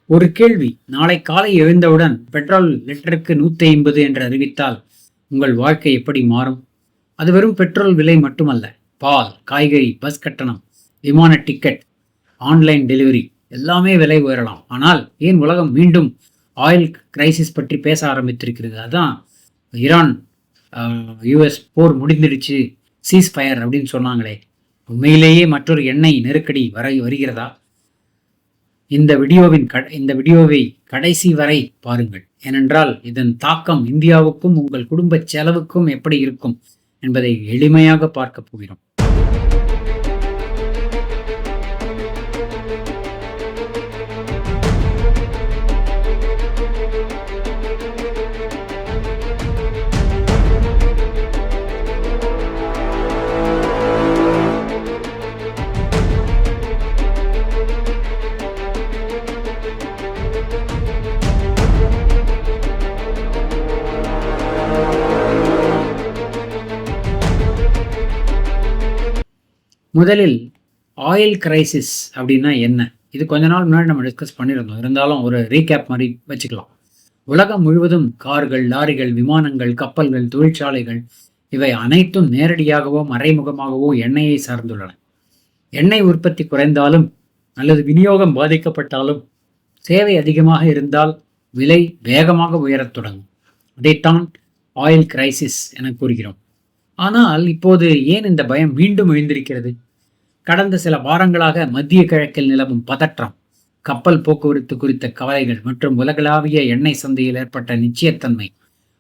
ஒரு கேள்வி. நாளை காலை எழுந்தவுடன் பெட்ரோல் லிட்டருக்கு 150 என்று அறிவித்தால் உங்கள் வாழ்க்கை எப்படி மாறும்? அது வெறும் பெட்ரோல் விலை மட்டுமல்ல. பால், காய்கறி, பஸ் கட்டணம், விமான டிக்கெட், ஆன்லைன் டெலிவரி எல்லாமே விலை உயரலாம். ஆனால் ஏன் உலகம் மீண்டும் ஆயில் கிரைசிஸ் பற்றி பேச ஆரம்பித்திருக்கிறது? அதான் ஈரான் யுஎஸ் போர் முடிந்துடுச்சு, சீஸ் ஃபயர் அப்படின்னு சொன்னாங்களே, உண்மையிலேயே மற்றொரு எண்ணெய் நெருக்கடி வருகிறதா? இந்த வீடியோவை கடைசி வரை பாருங்கள். ஏனென்றால் இதன் தாக்கம் இந்தியாவுக்கும் உங்கள் குடும்ப செலவுக்கும் எப்படி இருக்கும் என்பதை எளிமையாக பார்க்க போகிறோம். முதலில் ஆயில் கிரைசிஸ் அப்படின்னா என்ன? இது கொஞ்ச நாள் முன்னாடி நம்ம டிஸ்கஸ் பண்ணியிருந்தோம். இருந்தாலும் ஒரு ரீகேப் மாதிரி வச்சுக்கலாம். உலகம் முழுவதும் கார்கள், லாரிகள், விமானங்கள், கப்பல்கள், தொழிற்சாலைகள் இவை அனைத்தும் நேரடியாகவோ மறைமுகமாகவோ எண்ணெயை சார்ந்துள்ளன. எண்ணெய் உற்பத்தி குறைந்தாலும் அல்லது விநியோகம் பாதிக்கப்பட்டாலும் தேவை அதிகமாக இருந்தால் விலை வேகமாக உயரத் தொடங்கும். அதைத்தான் ஆயில் கிரைசிஸ் என கூறுகிறோம். ஆனால் இப்போது ஏன் இந்த பயம் மீண்டும் எழுந்திருக்கிறது? கடந்த சில வாரங்களாக மத்திய கிழக்கில் நிலவும் பதற்றம், கப்பல் போக்குவரத்து குறித்த கவலைகள் மற்றும் உலகளாவிய எண்ணெய் சந்தையில் ஏற்பட்ட நிச்சயத்தன்மை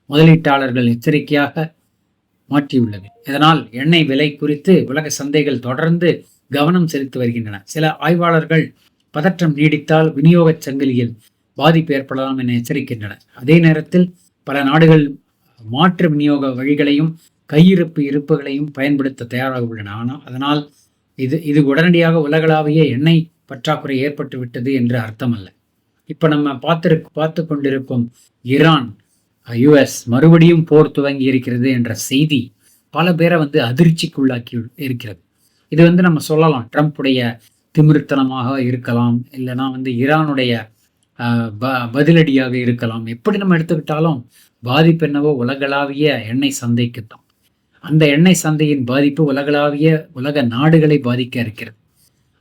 முதலீட்டாளர்கள் எச்சரிக்கையாக மாற்றியுள்ளது. இதனால் எண்ணெய் விலை குறித்து உலக சந்தைகள் தொடர்ந்து கவனம் செலுத்தி வருகின்றன. சில ஆய்வாளர்கள் பதற்றம் நீடித்தால் விநியோகச் சங்கிலியில் பாதிப்பு ஏற்படலாம் என எச்சரிக்கின்றனர். அதே நேரத்தில் பல நாடுகள் மாற்று விநியோக வழிகளையும் கையிருப்பு இருப்புகளையும் பயன்படுத்த தயாராக உள்ளன. ஆனால் அதனால் இது உடனடியாக உலகளாவிய எண்ணெய் பற்றாக்குறை ஏற்பட்டு விட்டது என்று அர்த்தமல்ல. இப்போ நம்ம பார்த்து கொண்டிருக்கும் ஈரான் யுஎஸ் மறுபடியும் போர் துவங்கி இருக்கிறது என்ற செய்தி பல பேரை அதிர்ச்சிக்குள்ளாக்கி இருக்கிறது. இது நம்ம சொல்லலாம் ட்ரம்ப்புடைய திமிர்த்தனமாக இருக்கலாம், இல்லைனா ஈரானுடைய பதிலடியாக இருக்கலாம். எப்படி நம்ம எடுத்துக்கிட்டாலும் பாதிப்பு என்னவோ உலகளாவிய எண்ணெய் சந்தைக்குத்தான். அந்த எண்ணெய் சந்தையின் பாதிப்பு உலக நாடுகளை பாதிக்க இருக்கிறது.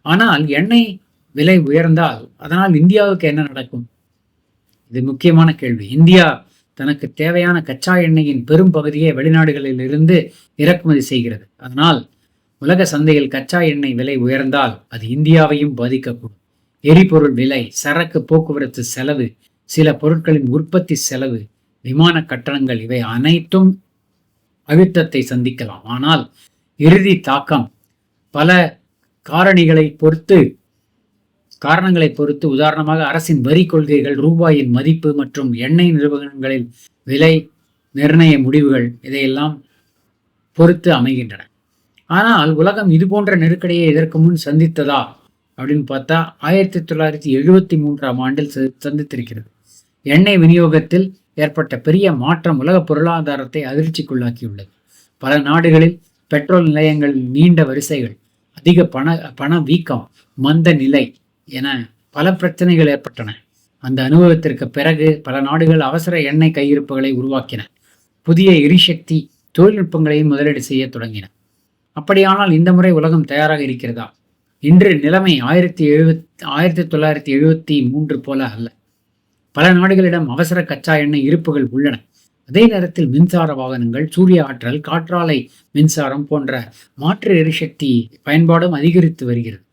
ஆனால் எண்ணெய் விலை உயர்ந்தால் அதனால் இந்தியாவுக்கு என்ன நடக்கும்? இது முக்கியமான கேள்வி. இந்தியா தனக்கு தேவையான கச்சா எண்ணெயின் பெரும் பகுதியை வெளிநாடுகளில் இருந்து இறக்குமதி செய்கிறது. அதனால் உலக சந்தையில் கச்சா எண்ணெய் விலை உயர்ந்தால் அது இந்தியாவையும் பாதிக்கக்கூடும். எரிபொருள் விலை, சரக்கு போக்குவரத்து செலவு, சில பொருட்களின் உற்பத்தி செலவு, விமான கட்டணங்கள் இவை அனைத்தும் அழுத்தத்தை சந்திக்கலாம். ஆனால் இறுதி தாக்கம் பல காரணங்களை பொறுத்து உதாரணமாக அரசின் வரி கொள்கைகள், ரூபாயின் மதிப்பு மற்றும் எண்ணெய் நிறுவனங்களில் விலை நிர்ணய முடிவுகள் இதையெல்லாம் பொறுத்து அமைகின்றன. ஆனால் உலகம் இது போன்ற நெருக்கடியை இதற்கு முன் சந்தித்ததா அப்படின்னு பார்த்தா 1973ஆம் ஆண்டில் சந்தித்திருக்கிறது. எண்ணெய் விநியோகத்தில் ஏற்பட்ட பெரிய மாற்றம் உலக பொருளாதாரத்தை அதிர்ச்சிக்குள்ளாக்கியுள்ளது. பல நாடுகளில் பெட்ரோல் நிலையங்களில் நீண்ட வரிசைகள், அதிக பண வீக்கம், மந்த நிலை என பல பிரச்சனைகள் ஏற்பட்டன. அந்த அனுபவத்திற்கு பிறகு பல நாடுகள் அவசர எண்ணெய் கையிருப்புகளை உருவாக்கின. புதிய எரிசக்தி தொழில்நுட்பங்களையும் முதலீடு செய்ய தொடங்கின. அப்படியானால் இந்த முறை உலகம் தயாராக இருக்கிறதா? இன்று நிலைமை 1973 போல அல்ல. பல நாடுகளிடம் அவசர கச்சா எண்ணெய் இருப்புகள் உள்ளன. அதே நேரத்தில் மின்சார வாகனங்கள், சூரிய ஆற்றல், காற்றாலை மின்சாரம் போன்ற மாற்று எரிசக்தி பயன்பாடும் அதிகரித்து வருகிறது.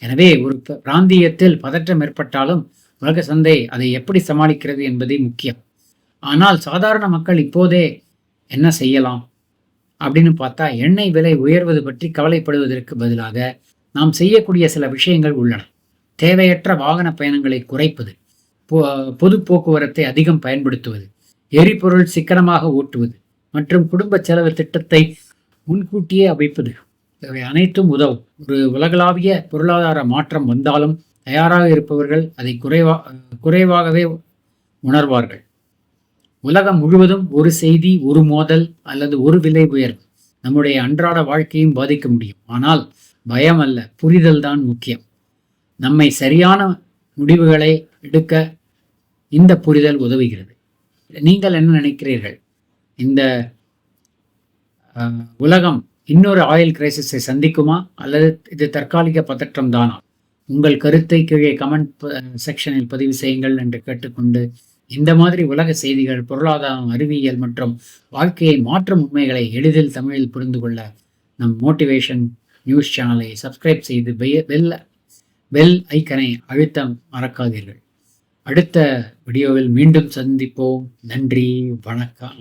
எனவே ஒரு பிராந்தியத்தில் பதற்றம் ஏற்பட்டாலும் உலக சந்தை அதை எப்படி சமாளிக்கிறது என்பதே முக்கியம். ஆனால் சாதாரண மக்கள் இப்போதே என்ன செய்யலாம் அப்படின்னு பார்த்தா, எண்ணெய் விலை உயர்வது பற்றி கவலைப்படுவதற்கு பதிலாக நாம் செய்யக்கூடிய சில விஷயங்கள் உள்ளன. தேவையற்ற வாகன பயணங்களை குறைப்பது, பொது போக்குவரத்தை அதிகம் பயன்படுத்துவது, எரிபொருள் சிக்கனமாக ஓட்டுவது மற்றும் குடும்ப செலவு திட்டத்தை முன்கூட்டியே அமைப்பது இவை அனைத்தும் உதவும். ஒரு உலகளாவிய பொருளாதார மாற்றம் வந்தாலும் தயாராக இருப்பவர்கள் அதை குறைவாகவே உணர்வார்கள். உலகம் முழுவதும் ஒரு செய்தி, ஒரு மோதல் அல்லது ஒரு விலை உயர்வு நம்முடைய அன்றாட வாழ்க்கையும் பாதிக்க முடியும். ஆனால் பயம் அல்ல, புரிதல் தான் முக்கியம். நம்மை சரியான முடிவுகளை எடுக்க இந்த புரிதல் உதவுகிறது. நீங்கள் என்ன நினைக்கிறீர்கள்? இந்த உலகம் இன்னொரு ஆயில் கிரைசிஸை சந்திக்குமா அல்லது இது தற்காலிக பதற்றம் தானா? உங்கள் கருத்தை கீழே கமெண்ட் செக்ஷனில் பதிவு செய்யுங்கள் என்று கேட்டுக்கொண்டு, இந்த மாதிரி உலக செய்திகள், பொருளாதாரம், அறிவியல் மற்றும் வாழ்க்கையை மாற்றும் உண்மைகளை எளிதில் தமிழில் புரிந்து கொள்ள நம் மோட்டிவேஷன் நியூஸ் சேனலை சப்ஸ்கிரைப் செய்து பெல் ஐக்கனை அழுத்த மறக்காதீர்கள். அடுத்த வீடியோவில் மீண்டும் சந்திப்போம். நன்றி, வணக்கம்.